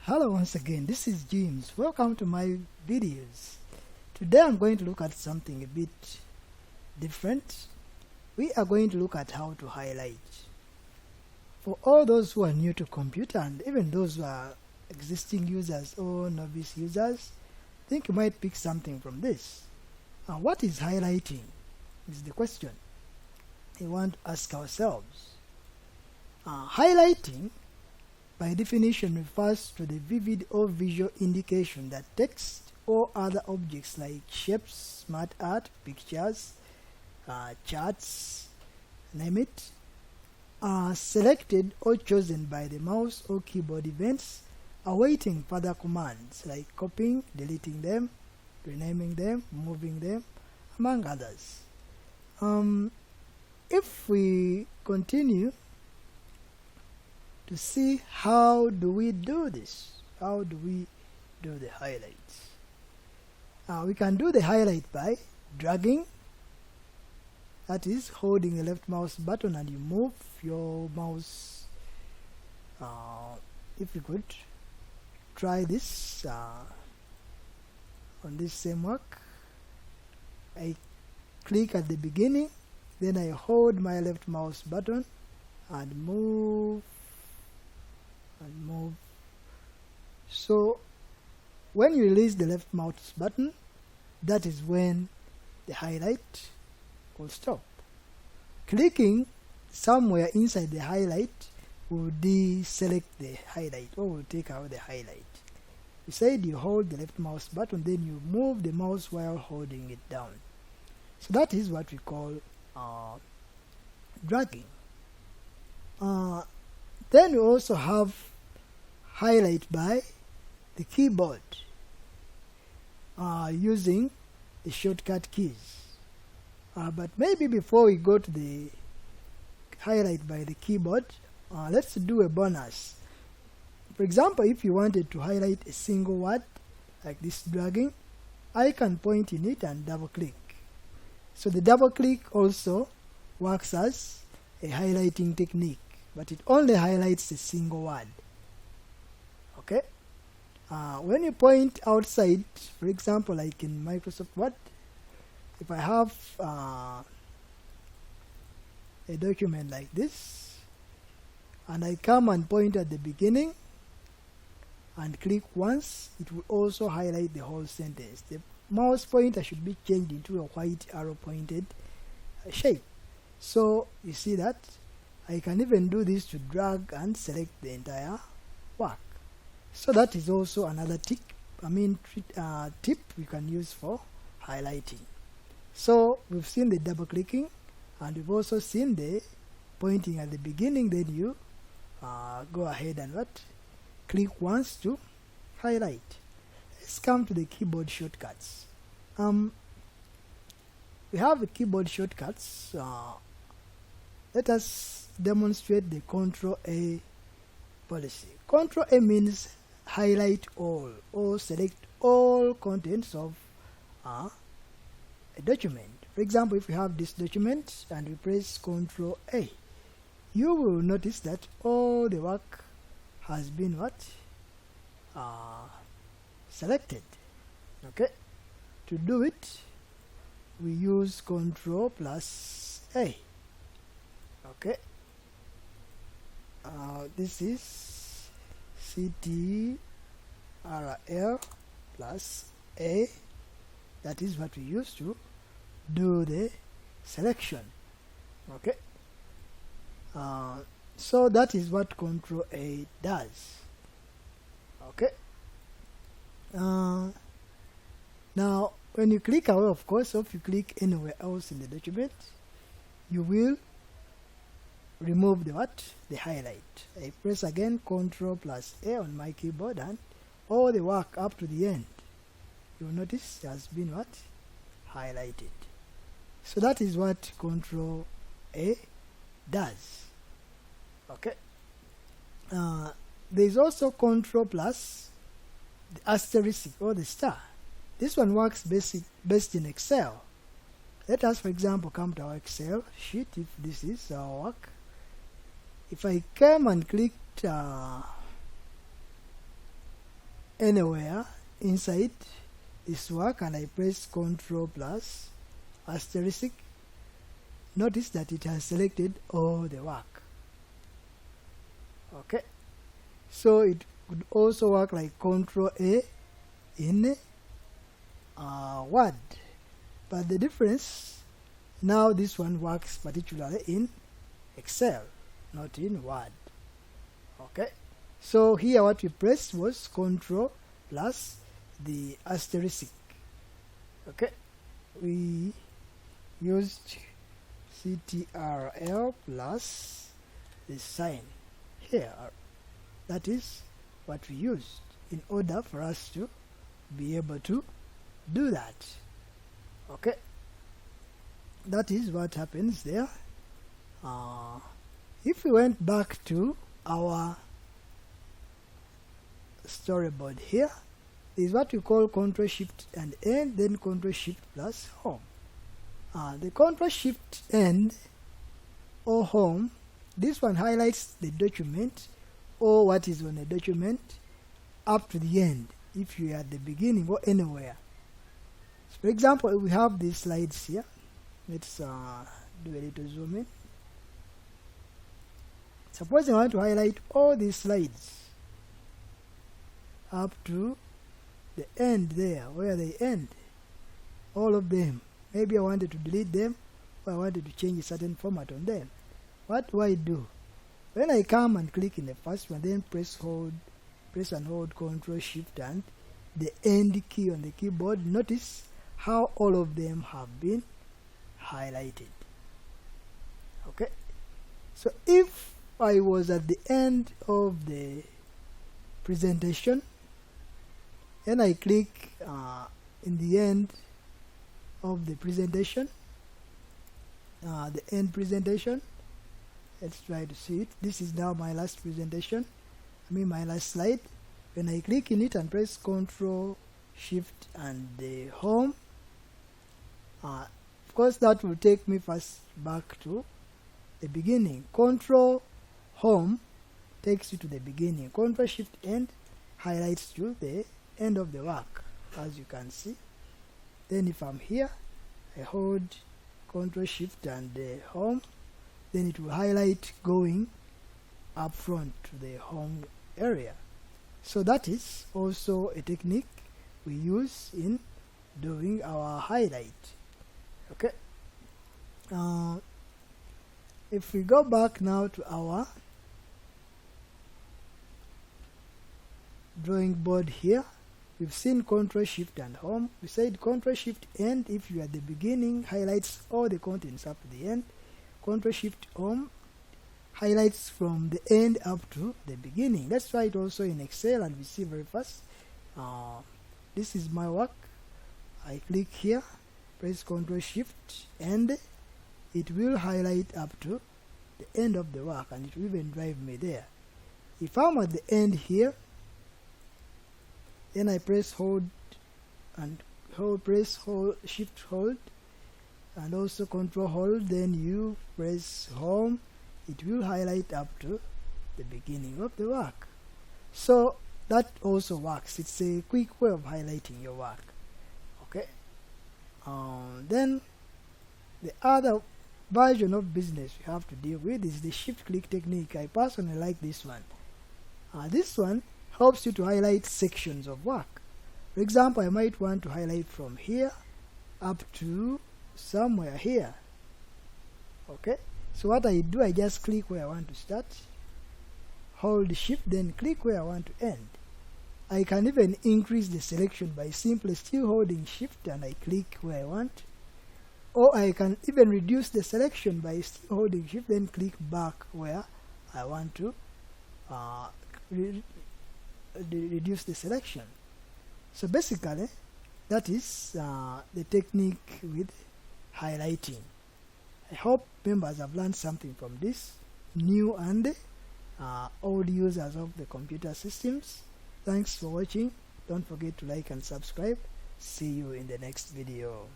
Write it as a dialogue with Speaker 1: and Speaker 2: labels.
Speaker 1: Hello once again, this is James. Welcome to my videos. Today I'm going to look at something a bit different. We are going to look at how to highlight. For all those who are new to computer and even those who are existing users or novice users, I think you might pick something from this. What is highlighting is the question we want to ask ourselves. Highlighting by definition refers to the vivid or visual indication that text or other objects like shapes, smart art, pictures, charts, name it, are selected or chosen by the mouse or keyboard events awaiting further commands like copying, deleting them, renaming them, moving them, among others. If we continue to see how do we do this, how do we do the highlights? We can do the highlight by dragging, that is holding the left mouse button and you move your mouse. If you could try this on this same work, I click at the beginning, then I hold my left mouse button and move. So when you release the left mouse button, that is when the highlight will stop. Clicking somewhere inside the highlight will deselect the highlight or will take out the highlight. You said you hold the left mouse button, then you move the mouse while holding it down. So that is what we call dragging. Then we also have highlight by the keyboard using the shortcut keys. But maybe before we go to the highlight by the keyboard, let's do a bonus. For example, if you wanted to highlight a single word like this dragging, I can point in it and double click. So the double click also works as a highlighting technique, but it only highlights a single word. Okay? When you point outside, for example, like in Microsoft Word, if I have a document like this, and I come and point at the beginning and click once, it will also highlight the whole sentence. The mouse pointer should be changed into a white arrow pointed shape. So you see that I can even do this to drag and select the entire work. So that is also another tip we can use for highlighting. So we've seen the double clicking and we've also seen the pointing at the beginning, then you go ahead and click once to highlight. Let's come to the keyboard shortcuts. We have the keyboard shortcuts. Let us demonstrate the Ctrl A policy. Ctrl A means highlight all or select all contents of a document. For example, if we have this document and we press Ctrl A, you will notice that all the work has been selected. Okay, to do it we use Ctrl plus A. Okay, this is Ctrl plus A. That is what we use to do the selection. Okay, so that is what Ctrl A does. Okay, now when you click away, of course, if you click anywhere else in the document, you will remove the highlight. I press again Ctrl plus A on my keyboard and all the work up to the end, you will notice it has been highlighted. So that is what Ctrl A does. Okay, there is also Ctrl plus the asterisk or the star. This one works best in Excel. Let us, for example, come to our Excel sheet. If this is our work, if I come and clicked anywhere inside this work and I press Ctrl plus asterisk, notice that it has selected all the work. Okay, so it could also work like Ctrl A in Word, but the difference, now this one works particularly in Excel, not in Word. Okay, so here what we pressed was Ctrl plus the asterisk. Okay, we used Ctrl plus the sign here. That is what we used in order for us to be able to do that. Okay, that is what happens there. If we went back to our storyboard here, is what we call Ctrl Shift and End, then Ctrl Shift plus Home. The Ctrl Shift End or Home, this one highlights the document or what is on a document up to the end, if you are at the beginning or anywhere. So for example, we have these slides here. Let's do a little zoom in. Suppose I want to highlight all these slides up to the end there, where they end, all of them. Maybe I wanted to delete them, or I wanted to change a certain format on them. What do I do? When I come and click in the first one, then press and hold Ctrl Shift and the End key on the keyboard, notice how all of them have been highlighted. Okay, so if I was at the end of the presentation and I click in the end of the presentation, the end presentation, let's try to see it. This is now my last presentation, my last slide. When I click in it and press Ctrl Shift and the Home, of course that will take me first back to the beginning. Ctrl Home takes you to the beginning. Ctrl Shift End highlights you the end of the work, as you can see. Then if I'm here, I hold Ctrl Shift and the Home, then it will highlight going up front to the home area. So that is also a technique we use in doing our highlight. Okay, if we go back now to our drawing board here, we've seen Ctrl Shift and Home. We said Ctrl Shift End, if you are at the beginning, highlights all the contents up to the end. Ctrl Shift Home highlights from the end up to the beginning. Let's try it also in Excel and we see very fast. This is my work. I click here, press Ctrl Shift and it will highlight up to the end of the work, and it will even drive me there. If I'm at the end here, then I press hold and Shift hold and also Control hold, then you press Home, it will highlight up to the beginning of the work. So that also works. It's a quick way of highlighting your work. Okay, then the other version of business we have to deal with is the shift click technique. I personally like this one. This one helps you to highlight sections of work. For example, I might want to highlight from here up to somewhere here. Okay, so what I do, I just click where I want to start, hold Shift, then click where I want to end. I can even increase the selection by simply still holding Shift and I click where I want, or I can even reduce the selection by still holding Shift, then click back where I want to reduce the selection. So basically that is the technique with highlighting. I hope members have learned something from this, new and old users of the computer systems. Thanks for watching. Don't forget to like and subscribe. See you in the next video.